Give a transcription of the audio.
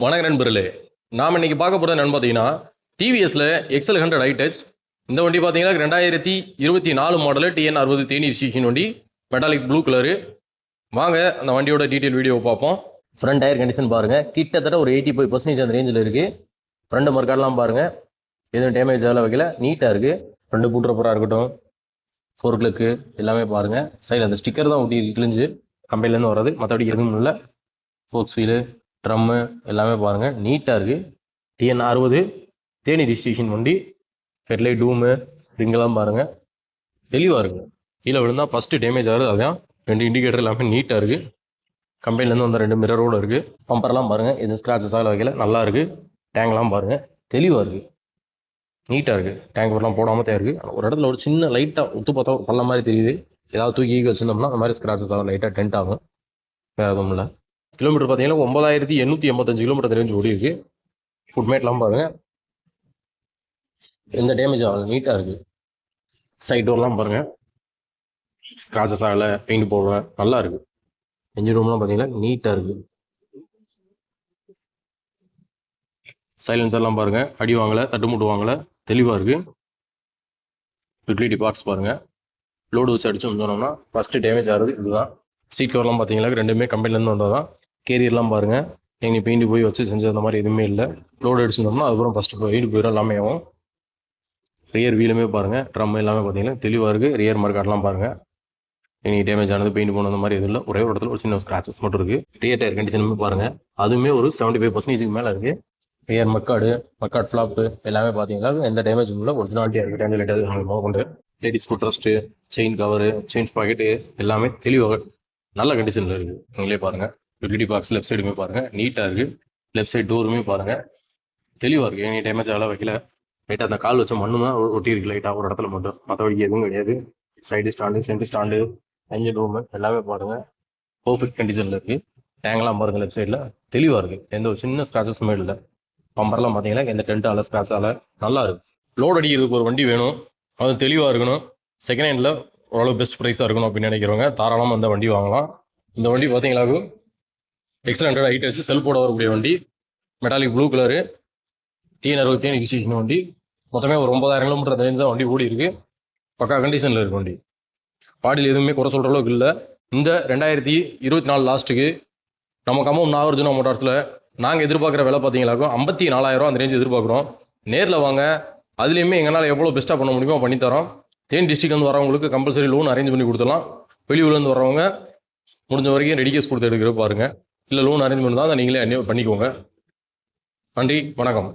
வணக்கம் நண்பர்களே. நாம் இன்னைக்கு பார்க்க போகிறது என்னன்னு பார்த்தீங்கன்னா, டிவிஎஸ்ல எக்ஸல் 100 ஹைடெச். இந்த வண்டி பார்த்தீங்கன்னா 2024 மாடலு TN60 தேனி ரிஜிஸ்ட்ரேஷன் வண்டி, மெட்டாலிக் ப்ளூ கலரு. வாங்க அந்த வண்டியோட டீட்டெயில் வீடியோவை பார்ப்போம். ஃப்ரண்ட் டயர் கண்டிஷன் பாருங்கள், கிட்டத்தட்ட ஒரு 85% அந்த ரேஞ்சில் இருக்குது. ஃப்ரண்ட் மர்க்காடெலாம் பாருங்கள், எதுவும் டேமேஜ் வேலை வைக்கல, நீட்டாக இருக்குது. ஃப்ரண்ட் பூட்ரப்பராக இருக்கட்டும், ஃபோர்க்லுக்கு எல்லாமே பாருங்கள். சைடில் அந்த ஸ்டிக்கர் தான் ஒட்டி கிழிஞ்சு கம்பெனிலேருந்து வர்றது, மற்றபடி எதுவும் இல்லை. ஃபோக்ஸ் வீலு, ட்ரம்மு எல்லாமே பாருங்கள், நீட்டாக இருக்குது. TN60 தேனி ரிஜிஸ்ட்ரேஷன் வண்டி. ஹெட்லைட், டூமு, ரிங்கெல்லாம் பாருங்கள், தெளிவாக இருக்குது. கீழே விழுந்தால் ஃபஸ்ட்டு டேமேஜ் ஆகுது, அதுதான். 2 இண்டிகேட்டர் எல்லாமே நீட்டாக இருக்குது. கம்பெனிலேருந்து வந்த 2 மிரரோடு இருக்குது. பம்பர்லாம் பாருங்கள், எதுவும் ஸ்க்ராச்சஸ் ஆகல வைக்கல, நல்லா இருக்குது. டேங்க்லாம் பாருங்கள், தெளிவாக இருக்குது, நீட்டாக இருக்குது. டேங்க் வரலாம் போடாமல் தான் இருக்குது. ஒரு இடத்துல ஒரு சின்ன லைட்டாக ஒத்து பார்த்தா பள்ள மாதிரி தெரியுது. ஏதாவது தூக்கி வச்சுருந்தோம்னா அந்த மாதிரி ஸ்க்ராச்சஸ் ஆகும், லைட்டாக டென்ட் ஆகும், வேறு எதுவும் இல்லை. கிலோமீட்டர் பார்த்தீங்கன்னா 9885 கிலோமீட்டர் ரேஞ்ச் ஓடி இருக்குது. ஃபுட்மேட்லாம் பாருங்கள், எந்த டேமேஜ் ஆகலை, நீட்டாக இருக்குது. சைட் டோர்லாம் பாருங்கள், ஸ்க்ராச்சஸ் ஆகலை, பெயிண்ட் போடல, நல்லா இருக்குது. என்ஜின் ரூம்லாம் பார்த்தீங்கன்னா நீட்டாக இருக்குது. சைலன்சர்லாம் பாருங்கள், அடி வாங்கலை, தட்டுமுட்டு வாங்கலை, தெளிவாக இருக்குது. யூட்டிலிட்டி பாக்ஸ் பாருங்கள், லோடு வச்சு அடிச்சு வந்தோம்னா ஃபஸ்ட்டு டேமேஜ் ஆகிறது இதுதான். சீட் கவர்லாம் பார்த்தீங்கன்னா ரெண்டுமே கம்பெனிலேருந்து வந்தால் தான். கேரியர்லாம் பாருங்கள், எங்கள் பெயிண்ட் போய் வச்சு செஞ்சு அந்த மாதிரி எதுவுமே இல்லை. லோடு அடிச்சிருந்தோம்னா அதுக்கப்புறம் ஃபஸ்ட்டு வெயிட் போயிடும், எல்லாமே ஆகும். ரியர் வீலுமே பாருங்கள், ட்ரம் எல்லாமே பார்த்தீங்கன்னா தெளிவாக இருக்குது. ரியர் மார்க்காட்லாம் பாருங்கள், எனி டேமேஜ் ஆனது, பெயிண்ட் போன அந்த மாதிரி எதுவும் இல்லை. ஒரே ஒரு இடத்துல ஒரு சின்ன ஸ்க்ராச்சஸ் மட்டும் இருக்குது. ரியர் டயர் கண்டிஷனுமே பாருங்கள், அதுவுமே ஒரு 75% மேலே இருக்குது. ரியர் மக்காட் ஃப்ளாப்பு எல்லாமே பார்த்தீங்கன்னா எந்த டேமேஜும் இல்லை, ஒரிஜினாலிட்டியாக இருக்குது. டேஞ்சர் லைட்டாக கொண்டு ladies food rest, chain cover, chain packet எல்லாமே தெளிவாக நல்ல கண்டிஷனில் இருக்குது. நீங்களே பாருங்கள். யூட்டிலிட்டி பாக்ஸ் லெஃப்ட் சைடுமே பாருங்கள், நீட்டாக இருக்குது. லெஃப்ட் சைடு டோருமே பாருங்கள், தெளிவாக இருக்குது. எனி டேமேஜ் ஆகலாம் வைக்கல. லைட்டாக அந்த கால் வச்ச மண்ணு தான் ஒட்டி இருக்குது லைட்டாக ஒரு இடத்துல மட்டும், மற்றபடி எதுவும் கிடையாது. Side stand, centre stand, engine room எல்லாமே பாருங்கள், பர்ஃபெக்ட் கண்டிஷனில் இருக்குது. டேங்க்லாம் பாருங்கள், லெஃப்ட் சைடில் தெளிவாக இருக்குது. எந்த ஒரு சின்ன ஸ்க்ராச்சஸுமே இல்லை. பம்பர்லாம் பார்த்தீங்கன்னா எந்த டென்ட்டால் ஸ்க்ராட்சால் நல்லா இருக்குது. லோடு அடிக்கிறதுக்கு ஒரு வண்டி வேணும், அது தெளிவாக இருக்கணும், செகண்ட் ஹேண்டில் ஓரளவு பெஸ்ட் ப்ரைஸாக இருக்கணும் அப்படின்னு நினைக்கிறவங்க தாராளமாக அந்த வண்டி வாங்கலாம். இந்த வண்டி பார்த்தீங்களாக்கு எக்ஸல் 100 ஹைடெச், செல்ஃபோட வரக்கூடிய வண்டி, metallic blue colour, TN60 Theni registration வண்டி. மொத்தமே ஒரு 9000 கிலோமீட்டர் ரேஞ்ச் தான் வண்டி ஓடி இருக்குது. பக்கா கண்டிஷனில் இருக்குது வண்டி. பாடியில் எதுவுமே குறை சொல்கிற அளவுக்கு இல்லை. இந்த 2024 லாஸ்ட்டுக்கு நம்ம கம்பம் நாகார்ஜுனா மோட்டார்ஸில் நாங்கள் எதிர்பார்க்குற விலை பார்த்தீங்களாக்கும் 54,000 அந்த ரேஞ்சு எதிர்பார்க்குறோம். நேரில் வாங்க, அதுலேயுமே எங்களால் எவ்வளோ பெஸ்ட்டாக பண்ண முடியுமோ பண்ணித்தரோம். தேனி டிஸ்ட்ரிக்ட்லேருந்து வரவங்களுக்கு கம்பல்சரி லோன் அரேஞ்ச் பண்ணி கொடுத்துடலாம். வெளியூர்லேருந்து வரவங்க முடிஞ்ச வரைக்கும் ரெடி கேஸ் கொடுத்து எடுக்கிற பாருங்கள். இல்லை லோன் அரேஞ்ச் பண்ணி தான் அதை நீங்களே பண்ணிக்கோங்க. நன்றி, வணக்கம்.